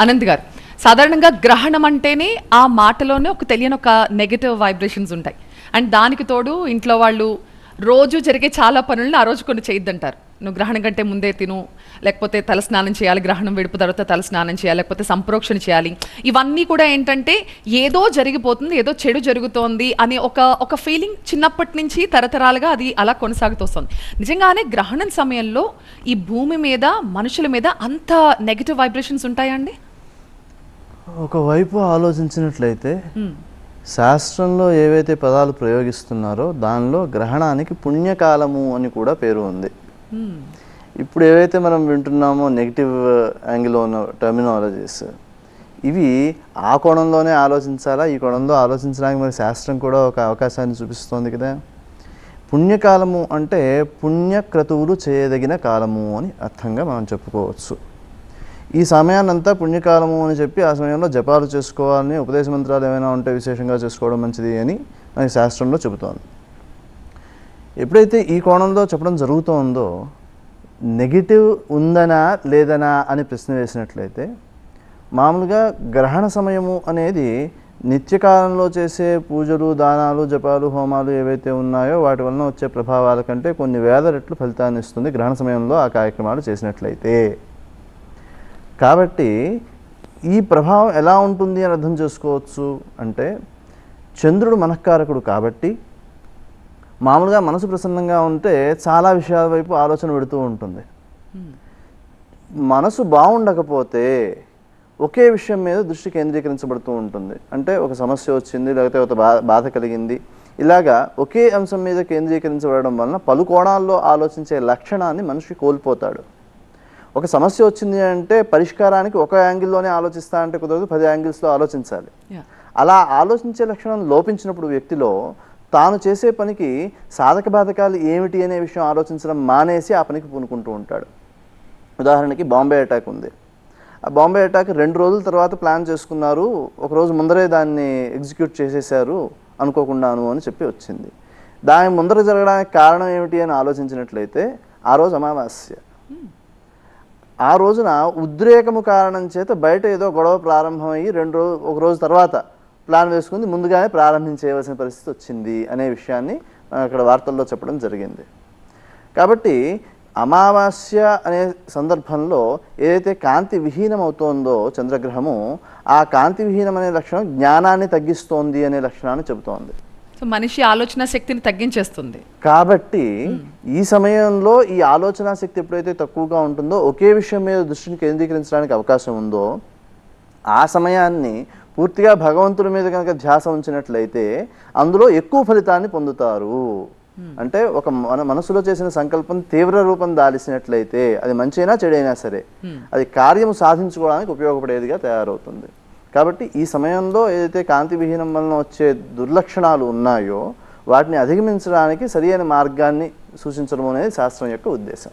అనంత్ గారు, సాధారణంగా గ్రహణం అంటేనే ఆ మాటలోనే ఒక తెలియని ఒక నెగటివ్ వైబ్రేషన్స్ ఉంటాయి. అండ్ దానికి తోడు ఇంట్లో వాళ్ళు రోజు జరిగే చాలా పనులను ఆ రోజు కొన్ని చేయొద్దంటారు. నువ్వు గ్రహణం కంటే ముందే తిను, లేకపోతే తల స్నానం చేయాలి, గ్రహణం విడుపు తర్వాత తల స్నానం చేయాలి, లేకపోతే సంప్రోక్షణ చేయాలి. ఇవన్నీ కూడా ఏంటంటే ఏదో జరిగిపోతుంది, ఏదో చెడు జరుగుతోంది అనే ఒక ఫీలింగ్ చిన్నప్పటి నుంచి తరతరాలుగా అది అలా కొనసాగుతూ వస్తుంది. నిజంగానే గ్రహణం సమయంలో ఈ భూమి మీద మనుషుల మీద అంత నెగటివ్ వైబ్రేషన్స్ ఉంటాయా అండి? ఒకవైపు ఆలోచించినట్లయితే శాస్త్రంలో ఏవైతే పదాలు ప్రయోగిస్తున్నారో దానిలో గ్రహణానికి పుణ్యకాలము అని కూడా పేరు ఉంది. ఇప్పుడు ఏవైతే మనం వింటున్నామో నెగిటివ్ యాంగిల్ ఉన్న టర్మినాలజీస్, ఇవి ఆ కోణంలోనే ఆలోచించాలా, ఈ కోణంలో ఆలోచించడానికి మరి శాస్త్రం కూడా ఒక అవకాశాన్ని చూపిస్తోంది కదా. పుణ్యకాలము అంటే పుణ్యక్రతువులు చేయదగిన కాలము అని అర్థంగా మనం చెప్పుకోవచ్చు. ఈ సమయాన్నంతా పుణ్యకాలము అని చెప్పి ఆ సమయంలో జపాలు చేసుకోవాలని, ఉపదేశ మంత్రాలు ఏమైనా ఉంటే విశేషంగా చేసుకోవడం మంచిది అని మనకి శాస్త్రంలో చెబుతోంది. ఎప్పుడైతే ఈ కోణంలో చెప్పడం జరుగుతోందో, నెగిటివ్ ఉందనా లేదనా అని ప్రశ్న వేసినట్లయితే, మామూలుగా గ్రహణ సమయము అనేది నిత్యకాలంలో చేసే పూజలు, దానాలు, జపాలు, హోమాలు ఏవైతే ఉన్నాయో వాటి వలన వచ్చే ప్రభావాల కంటే కొన్ని వేల రెట్లు ఫలితాన్ని ఇస్తుంది గ్రహణ సమయంలో ఆ కార్యక్రమాలు చేసినట్లయితే. కాబట్టి ఈ ప్రభావం ఎలా ఉంటుంది అని అర్థం చేసుకోవచ్చు అంటే, చంద్రుడు మనఃకారకుడు కాబట్టి మామూలుగా మనసు ప్రసన్నంగా ఉంటే చాలా విషయాల వైపు ఆలోచన పెడుతూ ఉంటుంది. మనసు బాగుండకపోతే ఒకే విషయం మీద దృష్టి కేంద్రీకరించబడుతూ ఉంటుంది. అంటే ఒక సమస్య వచ్చింది, లేకపోతే ఒక బాధ కలిగింది, ఇలాగా ఒకే అంశం మీద కేంద్రీకరించబడడం వలన పలు కోణాల్లో ఆలోచించే లక్షణాన్ని మనిషి కోల్పోతాడు. ఒక సమస్య వచ్చింది అంటే పరిష్కారానికి ఒక యాంగిల్లోనే ఆలోచిస్తా అంటే కుదరదు, 10 యాంగిల్స్లో ఆలోచించాలి. అలా ఆలోచించే లక్షణం లోపించినప్పుడు వ్యక్తిలో తాను చేసే పనికి సాధక బాధకాలు ఏమిటి అనే విషయం ఆలోచించడం మానేసి ఆ పనికి పూనుకుంటూ ఉంటాడు. ఉదాహరణకి బాంబే అటాక్ ఉంది. ఆ బాంబే అటాక్ 2 రోజుల తర్వాత ప్లాన్ చేసుకున్నారు, ఒకరోజు ముందరే దాన్ని ఎగ్జిక్యూట్ చేసేసారు అనుకోకుండాను అని చెప్పి వచ్చింది. దాని ముందర జరగడానికి కారణం ఏమిటి అని ఆలోచించినట్లయితే ఆ రోజు అమావాస్య. ఆ రోజున ఉద్రేకము కారణం చేత బయట ఏదో గొడవ ప్రారంభమయ్యి ఒక రోజు తర్వాత ప్లాన్ వేసుకుంది, ముందుగానే ప్రారంభించేయవలసిన పరిస్థితి వచ్చింది అనే విషయాన్ని అక్కడ వార్తల్లో చెప్పడం జరిగింది. కాబట్టి అమావాస్య అనే సందర్భంలో ఏదైతే కాంతి విహీనం అవుతోందో చంద్రగ్రహము, ఆ కాంతి విహీనం అనే లక్షణం జ్ఞానాన్ని తగ్గిస్తోంది అనే లక్షణాన్ని చెబుతోంది. మనిషి ఆలోచన శక్తిని తగ్గించేస్తుంది. కాబట్టి ఈ సమయంలో ఈ ఆలోచన శక్తి ఎప్పుడైతే తక్కువగా ఉంటుందో, ఒకే విషయం మీద దృష్టిని కేంద్రీకరించడానికి అవకాశం ఉందో, ఆ సమయాన్ని పూర్తిగా భగవంతుడి మీద కనుక ధ్యాస ఉంచినట్లయితే అందులో ఎక్కువ ఫలితాన్ని పొందుతారు. అంటే ఒక మనసులో చేసిన సంకల్పం తీవ్ర రూపం దాల్చినట్లయితే అది మంచైనా చెడైనా సరే అది కార్యము సాధించుకోవడానికి ఉపయోగపడేదిగా తయారవుతుంది. కాబట్టి ఈ సమయంలో ఏదైతే కాంతి విహీనం వలన వచ్చే దుర్లక్షణాలు ఉన్నాయో వాటిని అధిగమించడానికి సరియైన మార్గాన్ని సూచించడం అనేది శాస్త్రం యొక్క ఉద్దేశం.